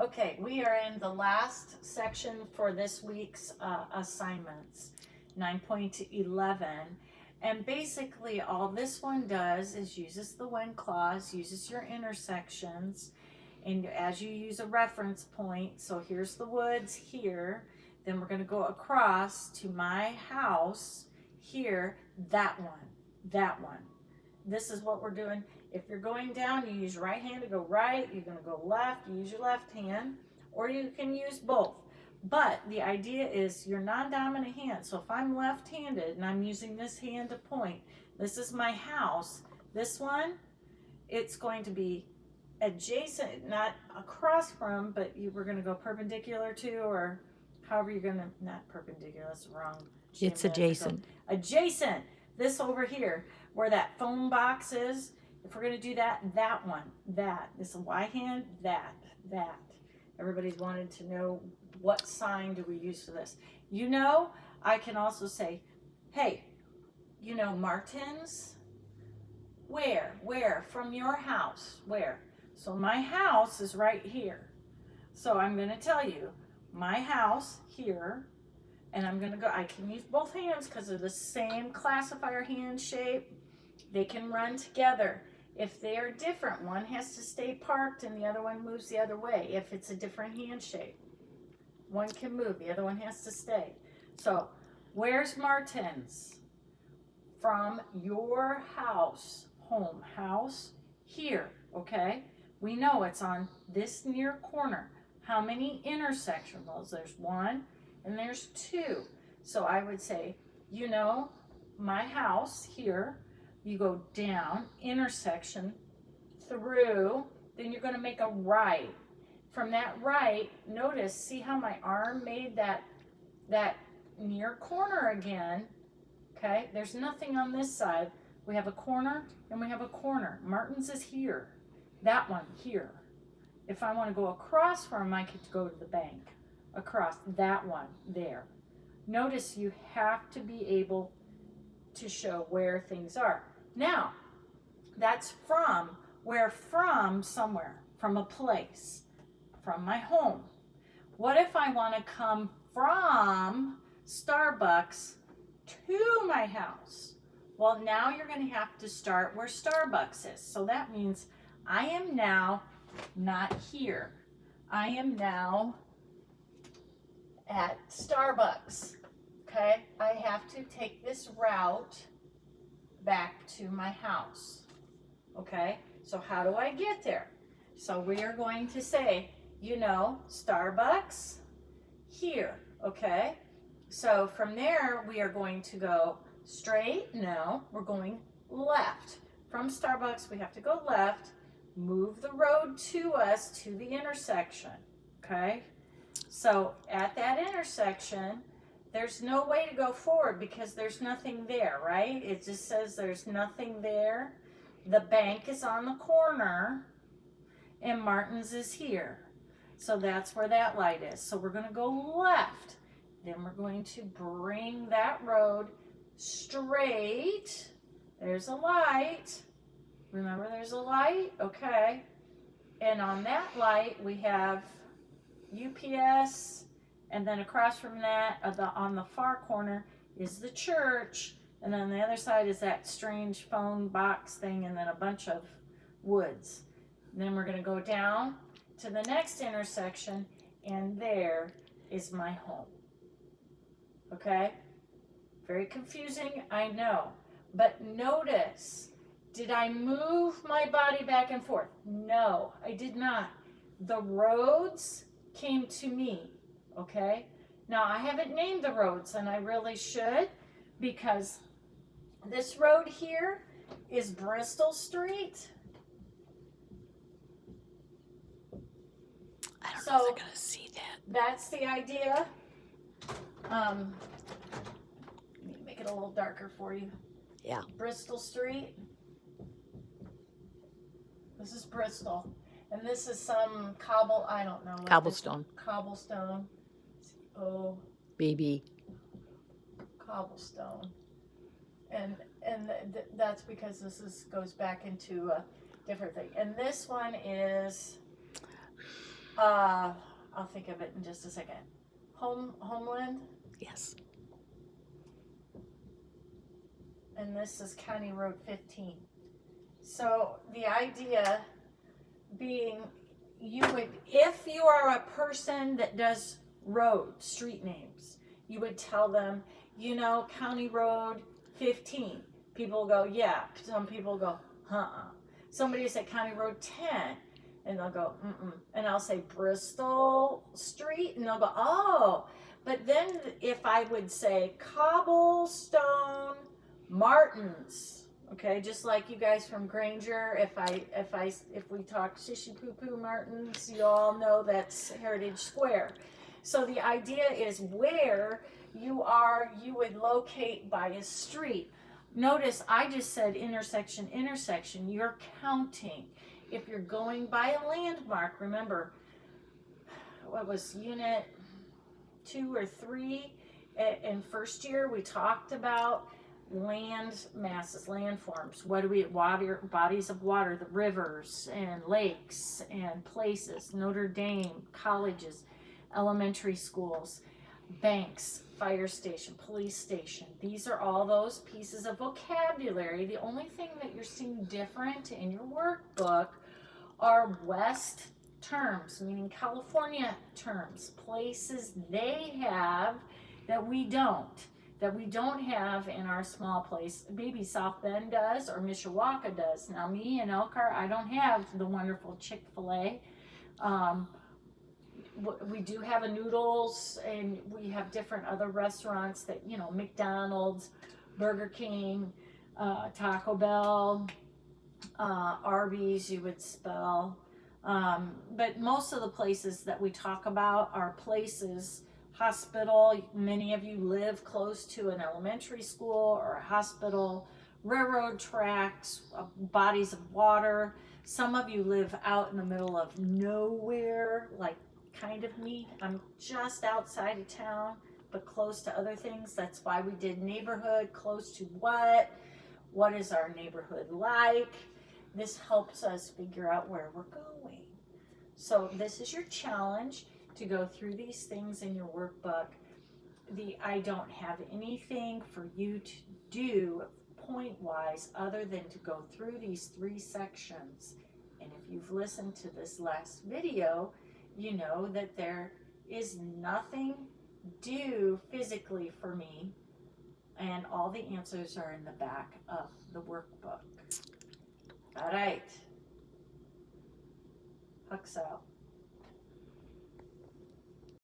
Okay, we are in the last section for this week's assignments, 9.11. And basically all this one does is uses the when clause, uses your intersections, and as you use a reference point, so here's the woods here, then we're going to go across to my house here, that one. This is what we're doing. If you're going down, you use your right hand to go right. You're going to go left, you use your left hand, or you can use both. But the idea is your non-dominant hand. So if I'm left-handed and I'm using this hand to point, this is my house. This one, it's going to be adjacent, not across from, but we're going to go perpendicular to, or however you're going to, not perpendicular, that's wrong. It's adjacent. Adjacent. This over here, where that phone box is, if we're going to do that, that one, that. This is Y hand, that. Everybody's wanted to know what sign do we use for this. You know, I can also say, hey, you know, Martin's, where? From your house, where? So my house is right here. So I'm going to tell you, my house here, and I'm going to go, I can use both hands because they're the same classifier hand shape. They can run together. If they are different, one has to stay parked and the other one moves the other way. If it's a different hand shape, one can move, the other one has to stay. So where's Martin's? From your house, home, house, here, okay? We know it's on this near corner. How many intersections? Well, there's one and there's two. So I would say, you know, my house here, you go down, intersection, through, then you're going to make a right. From that right, notice, see how my arm made that near corner again, okay? There's nothing on this side. We have a corner and we have a corner. Martin's is here, that one here. If I want to go across from, I could go to the bank, across that one there. Notice you have to be able to show where things are. Now, that's from, where from somewhere, from a place, from my home. What if I want to come from Starbucks to my house? Well, now you're going to have to start where Starbucks is. So that means I am now not here. I am now at Starbucks. Okay? I have to take this route back to my house. Okay? So how do I get there? So we are going to say, you know, Starbucks here. Okay? So from there, we are going to go straight. No, we're going left. From Starbucks, we have to go left, move the road to us to the intersection. Okay? So at that intersection, there's no way to go forward because there's nothing there, right? It just says there's nothing there. The bank is on the corner and Martin's is here. So that's where that light is. So we're going to go left. Then we're going to bring that road straight. There's a light. Remember there's a light? Okay. And on that light we have UPS, and then across from that, on the far corner, is the church, and then on the other side is that strange phone box thing, and then a bunch of woods. And then we're going to go down to the next intersection, and there is my home. Okay? Very confusing, I know. But notice, did I move my body back and forth? No, I did not. The roads came to me. Okay, now I haven't named the roads and I really should, because this road here is Bristol Street. I don't So know if they're gonna see that. That's the idea. Let me make it a little darker for you. Yeah. Bristol Street. This is Bristol. And this is some I don't know. Cobblestone. Cobblestone. Oh, Baby. cobblestone, and that's because this goes back into a different thing. And this one is I'll think of it in just a second. Homeland, Yes. and this is County Road 15. So the idea being, you would, if you are a person that does street names, you would tell them, County Road 15. People go, yeah. Some people go, Somebody said County Road 10, and they'll go, mm-mm. And I'll say Bristol Street, and they'll go, oh. But then if I would say Cobblestone Martins, okay, just like you guys from Granger, if we talk Shishi Poo Poo Martins, you all know that's Heritage Square. So the idea is where you are, you would locate by a street. Notice I just said intersection. You're counting. If you're going by a landmark, remember, what was unit 2 or 3 in first year, we talked about land masses, landforms. What do we, water, bodies of water, the rivers and lakes and places, Notre Dame, colleges, elementary schools, banks, fire station, police station. These are all those pieces of vocabulary. The only thing that you're seeing different in your workbook are West terms, meaning California terms, places they have that we don't have in our small place. Maybe South Bend does, or Mishawaka does. Now me in Elkhart, I don't have the wonderful Chick-fil-A. We do have a Noodles, and we have different other restaurants that, McDonald's, Burger King, Taco Bell, Arby's, you would spell. But most of the places that we talk about are places, hospital. Many of you live close to an elementary school or a hospital, railroad tracks, bodies of water. Some of you live out in the middle of nowhere, like kind of me. I'm just outside of town, but close to other things. That's why we did neighborhood, close to what is our neighborhood like. This helps us figure out where we're going. So this is your challenge, to go through these things in your workbook. I don't have anything for you to do point-wise other than to go through these 3 sections. And if you've listened to this last video, you know that there is nothing due physically for me, and all the answers are in the back of the workbook. All right. Hucks out.